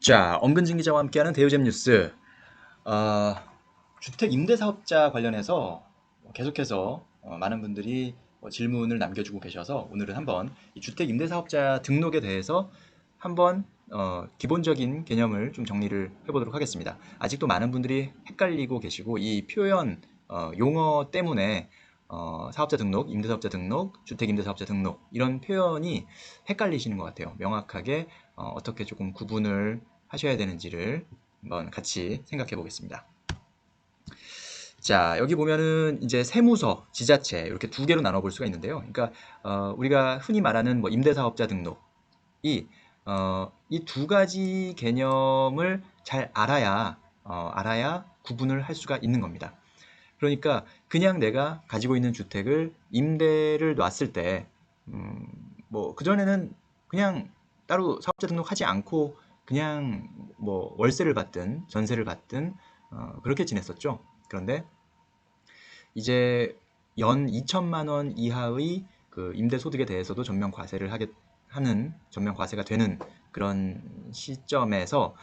자, 엄근진 기자와 함께하는 대우잼 뉴스. 어, 주택 임대사업자 관련해서 계속해서 많은 분들이 질문을 남겨주고 계셔서 오늘은 한번 이 주택 임대사업자 등록에 대해서 한번 기본적인 개념을 좀 정리를 해보도록 하겠습니다. 아직도 많은 분들이 헷갈리고 계시고 이 표현 용어 때문에 사업자 등록, 임대사업자 등록, 주택 임대사업자 등록 이런 표현이 헷갈리시는 것 같아요. 명확하게 어떻게 조금 구분을 하셔야 되는지를 한번 같이 생각해 보겠습니다. 자, 여기 보면은 이제 세무서, 지자체 이렇게 두 개로 나눠 볼 수가 있는데요. 그러니까 우리가 흔히 말하는 뭐 임대사업자 등록이 이 두 가지 개념을 잘 알아야 구분을 할 수가 있는 겁니다. 그러니까 그냥 내가 가지고 있는 주택을 임대를 놨을 때, 뭐 그전에는 그냥 따로 사업자 등록하지 않고 그냥 뭐 월세를 받든 전세를 받든 그렇게 지냈었죠. 그런데 이제 연 2천만 원 이하의 그 임대 소득에 대해서도 전면 과세를 하는 전면 과세가 되는 그런 시점에서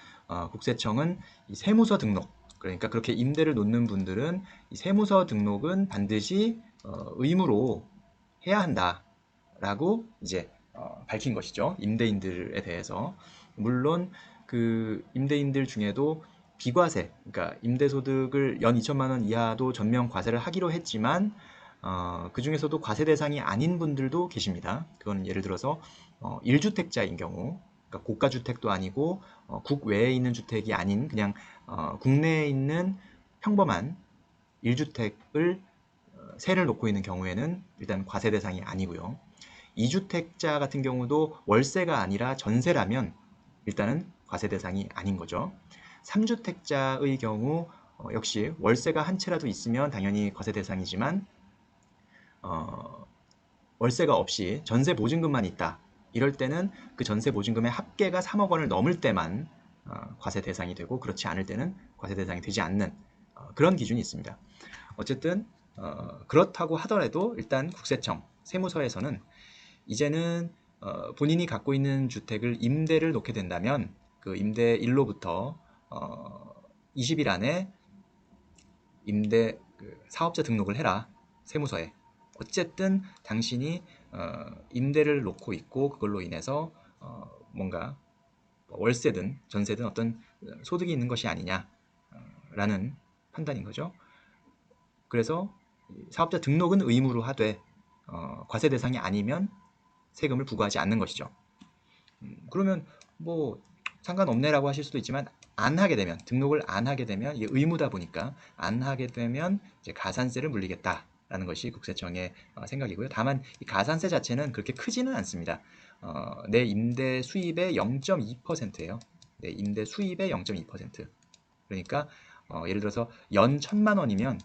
국세청은 이 세무서 등록, 그러니까 그렇게 임대를 놓는 분들은 이 세무서 등록은 반드시 의무로 해야 한다라고 이제 밝힌 것이죠. 임대인들에 대해서. 물론 그 임대인들 중에도 비과세, 그러니까 임대소득을 연 2천만 원 이하도 전면 과세를 하기로 했지만 그 중에서도 과세 대상이 아닌 분들도 계십니다. 그건 예를 들어서 1주택자인 경우, 그러니까 고가주택도 아니고 국외에 있는 주택이 아닌 그냥 국내에 있는 평범한 1주택을 세를 놓고 있는 경우에는 일단 과세 대상이 아니고요. 2주택자 같은 경우도 월세가 아니라 전세라면 일단은 과세 대상이 아닌 거죠. 3주택자의 경우 역시 월세가 한 채라도 있으면 당연히 과세 대상이지만 월세가 없이 전세 보증금만 있다. 이럴 때는 그 전세 보증금의 합계가 3억 원을 넘을 때만 과세 대상이 되고 그렇지 않을 때는 과세 대상이 되지 않는 그런 기준이 있습니다. 어쨌든 그렇다고 하더라도 일단 국세청, 세무서에서는 이제는 본인이 갖고 있는 주택을 임대를 놓게 된다면 그 임대일로부터 20일 안에 임대 사업자 등록을 해라. 세무서에. 어쨌든 당신이 임대를 놓고 있고 그걸로 인해서 뭔가 월세든 전세든 어떤 소득이 있는 것이 아니냐라는 판단인 거죠. 그래서 사업자 등록은 의무로 하되 과세 대상이 아니면 세금을 부과하지 않는 것이죠. 그러면 뭐 상관없네라고 하실 수도 있지만 안 하게 되면 등록을 안 하게 되면 이게 의무다 보니까 안 하게 되면 이제 가산세를 물리겠다라는 것이 국세청의 생각이고요. 다만 이 가산세 자체는 그렇게 크지는 않습니다. 내 임대 수입의 0.2%예요. 내 임대 수입의 0.2%. 그러니까 예를 들어서 연 1,000만 원이면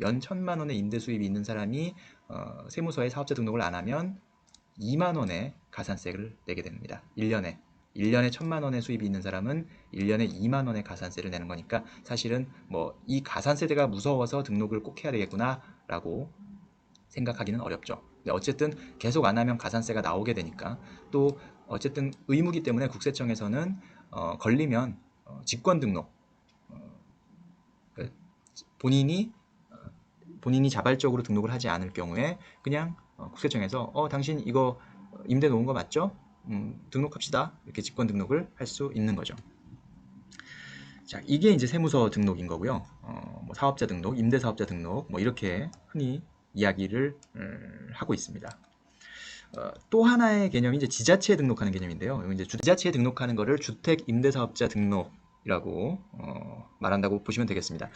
연 1,000만 원의 임대 수입이 있는 사람이 세무서에 사업자 등록을 안 하면 2만 원의 가산세를 내게 됩니다. 1년에 1,000만 원의 수입이 있는 사람은 1년에 2만 원의 가산세를 내는 거니까 사실은 뭐 이 가산세대가 무서워서 등록을 꼭 해야 되겠구나라고 생각하기는 어렵죠. 근데 어쨌든 계속 안 하면 가산세가 나오게 되니까 또 어쨌든 의무기 때문에 국세청에서는 걸리면 직권 등록, 그 본인이 자발적으로 등록을 하지 않을 경우에 그냥 국세청에서 당신 이거 임대 놓은 거 맞죠? 등록합시다. 이렇게 직권 등록을 할 수 있는 거죠. 자, 이게 이제 세무서 등록인 거고요. 뭐 사업자 등록, 임대사업자 등록, 뭐 이렇게 흔히 이야기를 하고 있습니다. 또 하나의 개념이 이제 지자체에 등록하는 개념인데요. 이제 지자체에 등록하는 거를 주택 임대사업자 등록이라고 말한다고 보시면 되겠습니다.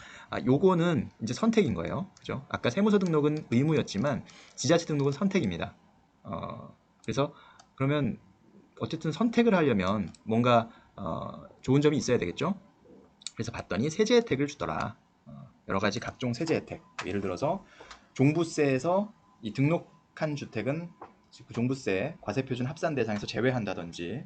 요거는 이제 선택인 거예요. 그죠? 아까 세무서 등록은 의무였지만 지자체 등록은 선택입니다. 그래서 그러면 어쨌든 선택을 하려면 뭔가 좋은 점이 있어야 되겠죠? 그래서 봤더니 세제 혜택을 주더라. 여러 가지 각종 세제 혜택. 예를 들어서 종부세에서 이 등록한 주택은 그 종부세 과세 표준 합산 대상에서 제외한다든지,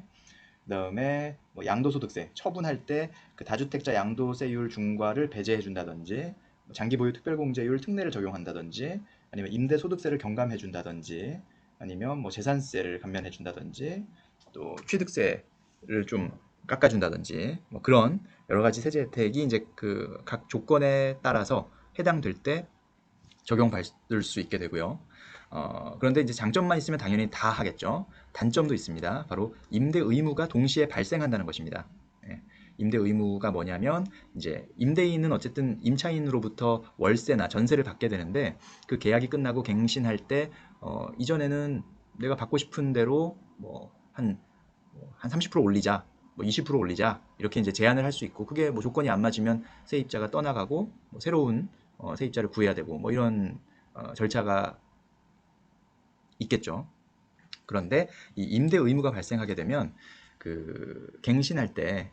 그다음에 뭐 양도소득세 처분할 때 그 다주택자 양도세율 중과를 배제해 준다든지, 장기 보유 특별공제율 특례를 적용한다든지, 아니면 임대소득세를 경감해 준다든지, 아니면 뭐 재산세를 감면해 준다든지, 또 취득세를 좀 깎아준다든지 뭐 그런 여러 가지 세제 혜택이 이제 그 각 조건에 따라서 해당될 때 적용받을 수 있게 되고요. 그런데 이제 장점만 있으면 당연히 다 하겠죠. 단점도 있습니다. 바로 임대 의무가 동시에 발생한다는 것입니다. 예, 임대 의무가 뭐냐면 이제 임대인은 어쨌든 임차인으로부터 월세나 전세를 받게 되는데 그 계약이 끝나고 갱신할 때 이전에는 내가 받고 싶은 대로 한 30% 올리자, 뭐 20% 올리자 이렇게 이제 제안을 할 수 있고 그게 뭐 조건이 안 맞으면 세입자가 떠나가고 뭐 새로운 세입자를 구해야 되고 뭐 이런 절차가 있겠죠. 그런데 이 임대 의무가 발생하게 되면 그 갱신할 때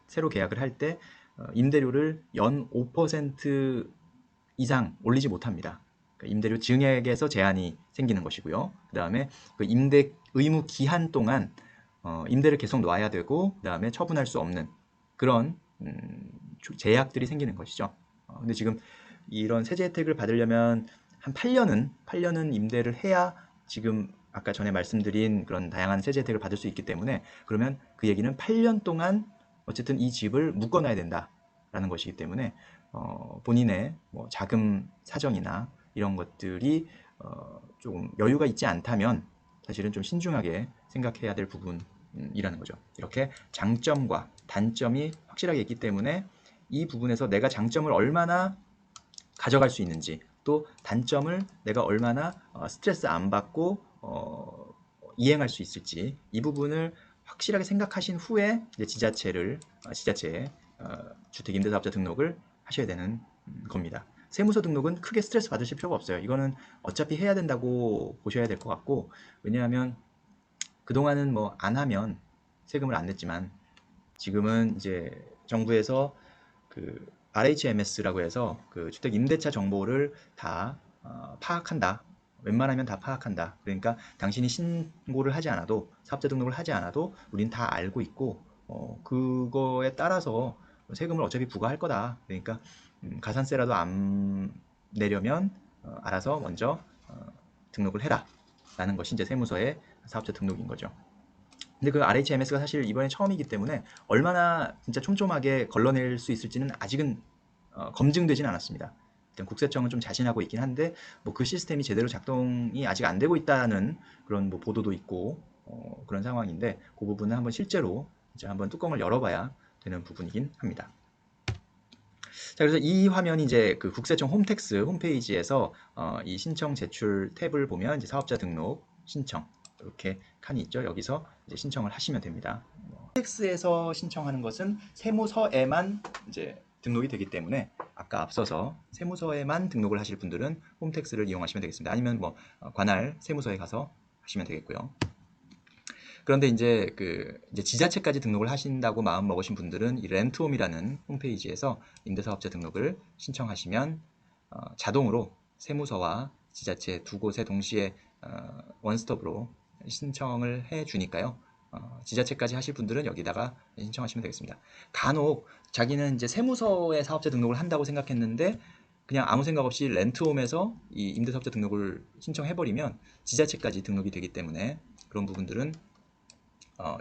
새로 계약을 할 때 임대료를 연 5% 이상 올리지 못합니다. 그러니까 임대료 증액에서 제한이 생기는 것이고요. 그 다음에 그 임대 의무 기한 동안 임대를 계속 놔야 되고 그 다음에 처분할 수 없는 그런 제약들이 생기는 것이죠. 근데 지금 이런 세제 혜택을 받으려면 한 8년은 임대를 해야 지금 아까 전에 말씀드린 그런 다양한 세제 혜택을 받을 수 있기 때문에 그러면 그 얘기는 8년 동안 어쨌든 이 집을 묶어놔야 된다라는 것이기 때문에 본인의 뭐 자금 사정이나 이런 것들이 조금 여유가 있지 않다면 사실은 좀 신중하게 생각해야 될 부분이라는 거죠. 이렇게 장점과 단점이 확실하게 있기 때문에 이 부분에서 내가 장점을 얼마나 가져갈 수 있는지 또 단점을 내가 얼마나 스트레스 안 받고 이행할 수 있을지 이 부분을 확실하게 생각하신 후에 이제 지자체에 주택임대사업자 등록을 하셔야 되는 겁니다. 세무서 등록은 크게 스트레스 받으실 필요가 없어요. 이거는 어차피 해야 된다고 보셔야 될 것 같고 왜냐하면 그동안은 뭐 안 하면 세금을 안 냈지만 지금은 이제 정부에서 그 RHMS라고 해서 그 주택 임대차 정보를 다 파악한다. 웬만하면 다 파악한다. 그러니까 당신이 신고를 하지 않아도 사업자 등록을 하지 않아도 우린 다 알고 있고 그거에 따라서 세금을 어차피 부과할 거다. 그러니까 가산세라도 안 내려면 알아서 먼저 등록을 해라. 라는 것이 이제 세무서의 사업자 등록인 거죠. 근데 그 RHMS가 사실 이번에 처음이기 때문에 얼마나 진짜 촘촘하게 걸러낼 수 있을지는 아직은 검증되지는 않았습니다. 일단 국세청은 좀 자신하고 있긴 한데 뭐 그 시스템이 제대로 작동이 아직 안 되고 있다는 그런 뭐 보도도 있고 그런 상황인데 그 부분은 한번 실제로 이제 한번 뚜껑을 열어봐야 되는 부분이긴 합니다. 자, 그래서 이 화면이 이제 그 국세청 홈택스 홈페이지에서 이 신청 제출 탭을 보면 이제 사업자 등록 신청 이렇게 칸이 있죠. 여기서 이제 신청을 하시면 됩니다. 홈택스에서 신청하는 것은 세무서에만 이제 등록이 되기 때문에 아까 앞서서 세무서에만 등록을 하실 분들은 홈택스를 이용하시면 되겠습니다. 아니면 뭐 관할 세무서에 가서 하시면 되겠고요. 그런데 이제 이제 지자체까지 등록을 하신다고 마음 먹으신 분들은 이 렌트홈이라는 홈페이지에서 임대사업자 등록을 신청하시면 자동으로 세무서와 지자체 두 곳에 동시에 원스톱으로 신청을 해 주니까요. 지자체까지 하실 분들은 여기다가 신청하시면 되겠습니다. 간혹 자기는 이제 세무서에 사업자 등록을 한다고 생각했는데 그냥 아무 생각 없이 렌트홈에서 이 임대사업자 등록을 신청해버리면 지자체까지 등록이 되기 때문에 그런 부분들은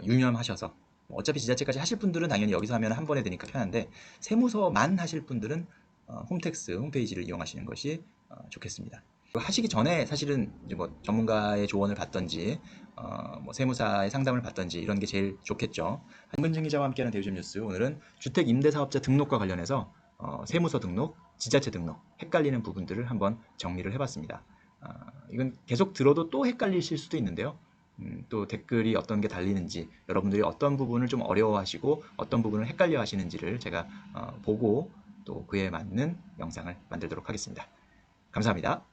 유념하셔서 어차피 지자체까지 하실 분들은 당연히 여기서 하면 한 번에 되니까 편한데 세무서만 하실 분들은 홈택스 홈페이지를 이용하시는 것이 좋겠습니다. 하시기 전에 사실은 이제 뭐 전문가의 조언을 받던지 뭐 세무사의 상담을 받던지 이런 게 제일 좋겠죠. 한근증 기자와 함께하는 대우점 뉴스 오늘은 주택 임대사업자 등록과 관련해서 세무서 등록, 지자체 등록 헷갈리는 부분들을 한번 정리를 해봤습니다. 이건 계속 들어도 또 헷갈리실 수도 있는데요. 또 댓글이 어떤 게 달리는지 여러분들이 어떤 부분을 좀 어려워하시고 어떤 부분을 헷갈려 하시는지를 제가 보고 또 그에 맞는 영상을 만들도록 하겠습니다. 감사합니다.